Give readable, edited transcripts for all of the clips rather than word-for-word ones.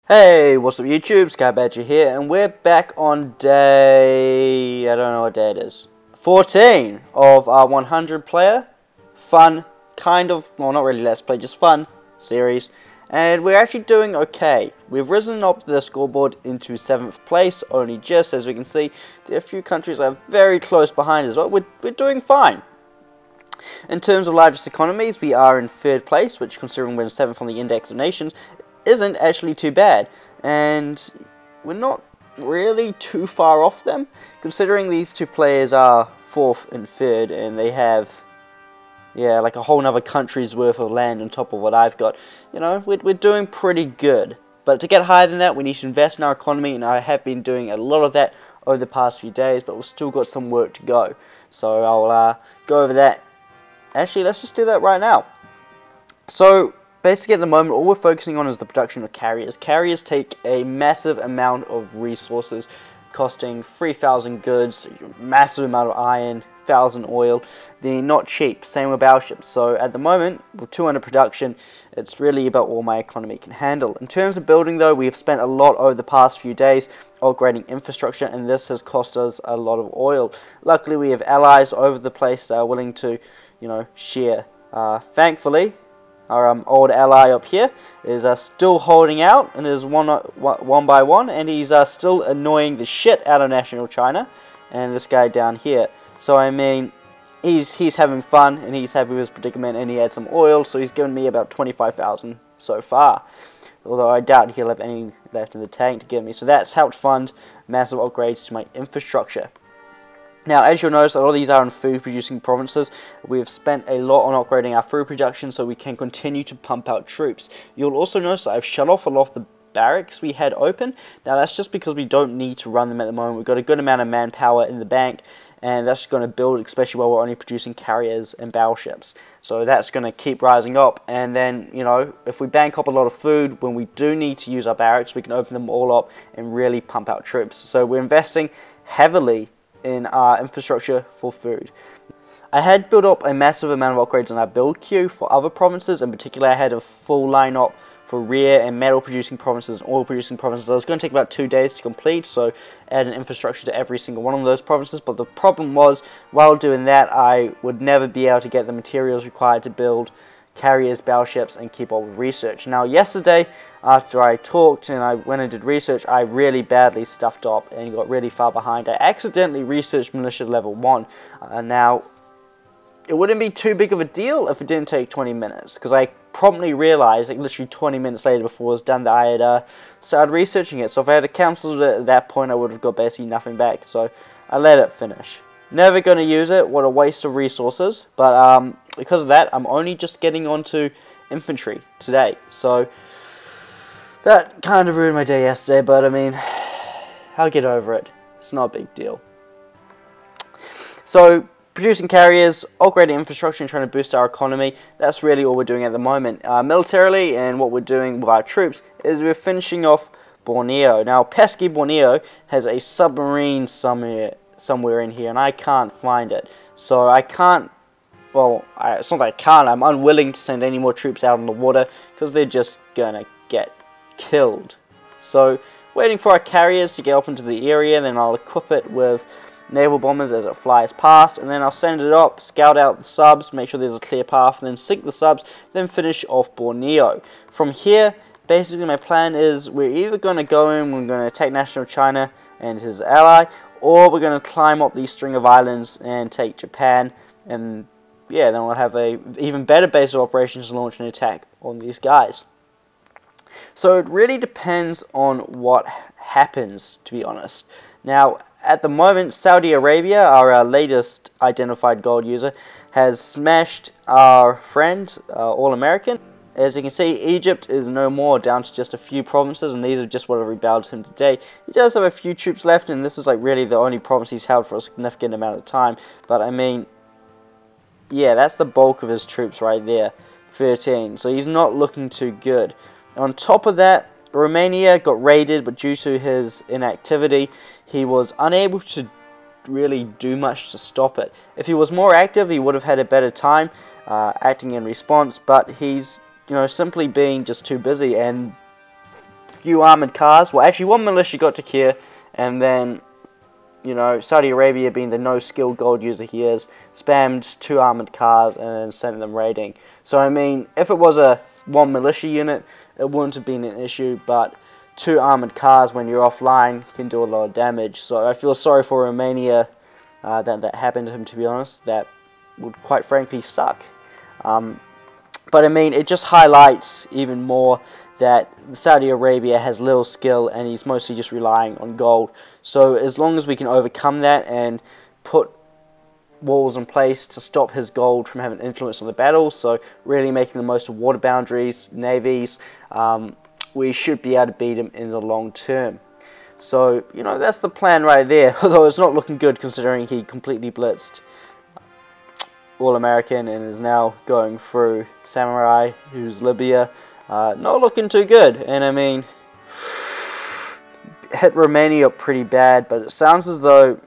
Hey, what's up YouTube, Sky Badger here, and we're back on day, I don't know what day it is, 14 of our 100 player, fun, kind of, well not really let's play, just fun series, and we're actually doing okay. We've risen up the scoreboard into 7th place, only just, as we can see, there are a few countries that are very close behind us, but we're doing fine. In terms of largest economies, we are in 3rd place, which considering we're in 7th on the Index of Nations, isn't actually too bad, and we're not really too far off them, considering these two players are 4th and 3rd, and they have, yeah, like a whole nother country's worth of land on top of what I've got. You know, we're doing pretty good, but to get higher than that, we need to invest in our economy, and I have been doing a lot of that over the past few days, but we've still got some work to go, so I'll go over that. Actually, let's just do that right now. So basically at the moment all we're focusing on is the production of carriers. Carriers take a massive amount of resources, costing 3,000 goods, massive amount of iron, 1,000 oil. They're not cheap, same with battleships. So at the moment, with 200 production, it's really about all my economy can handle. In terms of building though, we've spent a lot over the past few days upgrading infrastructure, and this has cost us a lot of oil. Luckily we have allies over the place that are willing to, you know, share. Thankfully, our old ally up here is still holding out, and is one by one, and he's still annoying the shit out of National China, and this guy down here. So I mean, he's having fun, and he's happy with his predicament, and he had some oil, so he's given me about 25,000 so far. Although I doubt he'll have any left in the tank to give me. So that's helped fund massive upgrades to my infrastructure. Now, as you'll notice, a lot of these are in food-producing provinces. We've spent a lot on upgrading our food production so we can continue to pump out troops. You'll also notice that I've shut off a lot of the barracks we had open. Now, that's just because we don't need to run them at the moment. We've got a good amount of manpower in the bank, and that's going to build, especially while we're only producing carriers and battleships. So that's going to keep rising up, and then, you know, if we bank up a lot of food, when we do need to use our barracks, we can open them all up and really pump out troops. So we're investing heavily in our infrastructure for food. I had built up a massive amount of upgrades on our build queue for other provinces. In particular, I had a full lineup for rear and metal producing provinces and oil producing provinces. It was going to take about 2 days to complete, so add an infrastructure to every single one of those provinces. But the problem was, while doing that, I would never be able to get the materials required to build carriers, battleships, and keep up with research. Now, yesterday, after I talked and I went and did research, I really badly stuffed up and got really far behind. I accidentally researched militia level 1. Now, it wouldn't be too big of a deal if it didn't take 20 minutes, because I promptly realized, like literally 20 minutes later before it was done, that I had started researching it. So if I had cancelled it at that point, I would have got basically nothing back. So I let it finish. Never going to use it. What a waste of resources. But because of that, I'm only just getting onto infantry today. So that kind of ruined my day yesterday, but I mean, I'll get over it. It's not a big deal. So producing carriers, upgrading infrastructure, and trying to boost our economy, that's really all we're doing at the moment. Militarily, and what we're doing with our troops is we're finishing off Borneo. Now, pesky Borneo has a submarine somewhere in here, and I can't find it. So I can't, well, it's not that I can't, I'm unwilling to send any more troops out on the water, because they're just gonna get killed. So waiting for our carriers to get up into the area, then I'll equip it with naval bombers as it flies past, and then I'll send it up, scout out the subs, make sure there's a clear path, and then sink the subs, then finish off Borneo. From here, basically my plan is we're either going to go in, we're going to attack National China and his ally, or we're going to climb up these string of islands and take Japan, and yeah, then we'll have a even better base of operations to launch an attack on these guys. So it really depends on what happens, to be honest. Now, at the moment, Saudi Arabia, our latest identified gold user, has smashed our friend, All-American. As you can see, Egypt is no more, down to just a few provinces, and these are just what have rebelled him today. He does have a few troops left, and this is like really the only province he's held for a significant amount of time. But I mean, yeah, that's the bulk of his troops right there, 13. So he's not looking too good. On top of that, Romania got raided, but due to his inactivity, he was unable to really do much to stop it. If he was more active, he would have had a better time acting in response, but he's, you know, simply being just too busy, and few armoured cars. Well, actually, one militia got to here, and then, you know, Saudi Arabia, being the no-skill gold user he is, spammed 2 armoured cars and then sent them raiding. So, I mean, if it was a 1 militia unit, it wouldn't have been an issue, but 2 armoured cars when you're offline can do a lot of damage. So I feel sorry for Romania that happened to him, to be honest. That would quite frankly suck. But I mean, it just highlights even more that Saudi Arabia has little skill and he's mostly just relying on gold. So as long as we can overcome that and put walls in place to stop his gold from having influence on the battle, so really making the most of water boundaries, navies, we should be able to beat him in the long term. So, you know, that's the plan right there, although it's not looking good considering he completely blitzed All-American and is now going through Samurai, who's Libya. Not looking too good, and I mean, hit Romania pretty bad, but it sounds as though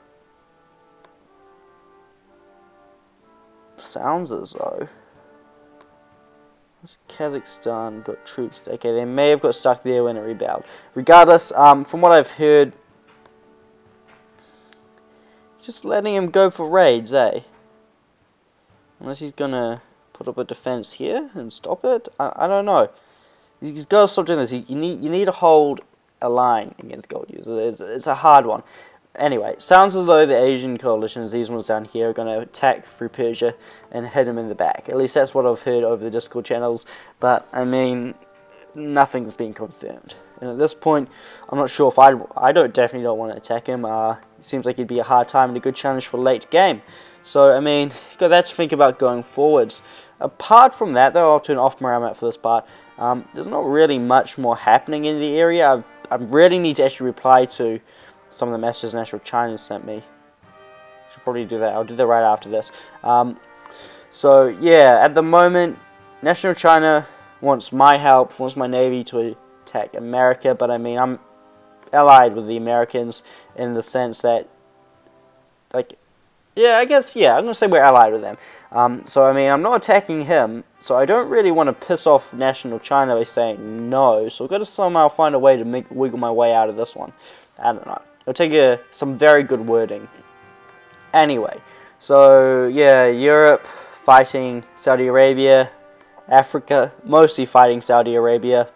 Kazakhstan got troops. Okay, they may have got stuck there when it rebelled. Regardless, from what I've heard, just letting him go for raids, eh? Unless he's gonna put up a defense here and stop it. I don't know. He's got to stop doing this. You need to hold a line against gold users. It's a hard one. Anyway, sounds as though the Asian coalitions, these ones down here, are going to attack through Persia and hit him in the back. At least that's what I've heard over the Discord channels. But, I mean, nothing's been confirmed. And at this point, I'm not sure if definitely don't want to attack him. It seems like it'd be a hard time and a good challenge for late game. So, I mean, you've got that to think about going forwards. Apart from that, though, I'll turn off my map for this part. There's not really much more happening in the area. I really need to actually reply to some of the messages National China sent me. Should probably do that. I'll do that right after this. So yeah, at the moment, National China wants my help, wants my navy to attack America, but I mean, I'm allied with the Americans in the sense that, like, yeah, I guess, yeah, I'm going to say we're allied with them. So I mean, I'm not attacking him, so I don't really want to piss off National China by saying no, so I've got to somehow find a way to wiggle my way out of this one. I don't know. It'll take some very good wording. Anyway, so yeah, Europe fighting Saudi Arabia, Africa mostly fighting Saudi Arabia,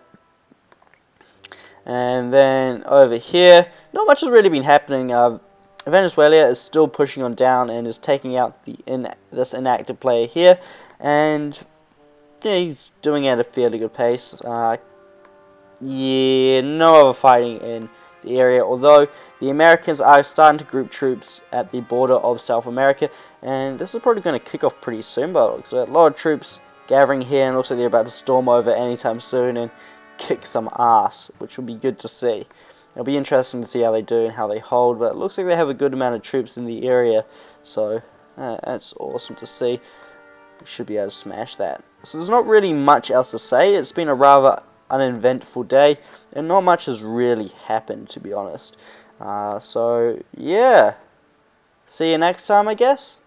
and then over here, not much has really been happening. Venezuela is still pushing on down and is taking out this inactive player here, and yeah, he's doing it at a fairly good pace. Yeah, no other fighting in the area, although the Americans are starting to group troops at the border of South America, and this is probably going to kick off pretty soon, but it looks like a lot of troops gathering here, and it looks like they're about to storm over anytime soon and kick some ass, which will be good to see. It'll be interesting to see how they do and how they hold, but it looks like they have a good amount of troops in the area, so that's awesome to see. We should be able to smash that. So there's not really much else to say. It's been a rather uneventful day, and not much has really happened, to be honest. So yeah, see you next time, I guess.